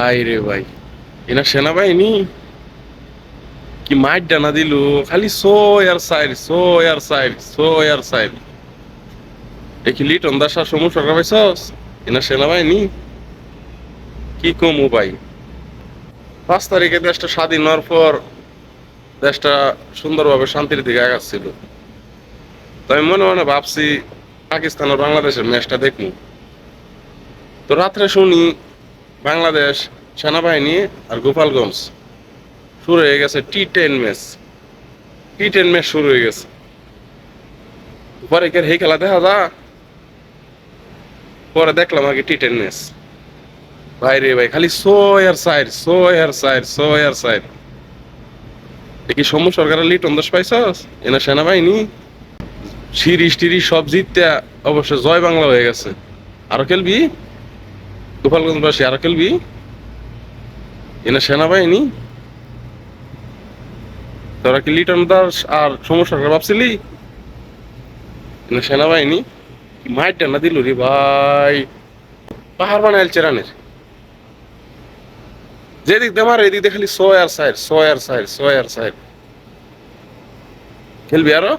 ভাই রে ভাই, এনা সেনাবাহিনী কি মাইট ডানা দিল, খালি সো আর সাইড। দেখি লিটন দাস আর সমস্যা পাইছস, এনা সেনাবাহিনী কি কমু ভাই। 5 তারিখে দেশটা স্বাধীন হওয়ার পর দেশটা সুন্দরভাবে শান্তির দিকে আগাচ্ছিল। তো আমি মনে মনে ভাবছি পাকিস্তান আর বাংলাদেশের ম্যাচটা দেখবো। তো রাত্রে শুনি বাংলাদেশ সেনাবাহিনী আর গোপালগঞ্জ শুরু হয়ে গেছে টি10 ম্যাচ শুরু হয়ে গেছে। পরে কে এই খেলা দেখা যা, পরে দেখলাম আগে টি10 ম্যাচ। ভাই রে ভাই, খালি সো আর সাইড। দেখি সৌম্য সরকারের লিটন দাস পাইছস, এনা সেনাবাহিনী সিরিজ টিরিজ সব জিততে অবশ্য জয় বাংলা হয়ে গেছে। আরো খেলবি গোপালগঞ্জবাসী, আরো খেলবি। এনা সেনাবাহিনী, তোরা কি লিটন দাস আর সৌম্য সরকার ভাবছিলি? এনা সেনাবাহিনী মাইট ডানা দিল রে ভাই, পাহাড় বানাইলছে রানের। যেদিক দিয়ে মারে এদিক দিয়ে খালি সো আর সাইড। খেলবি আরো?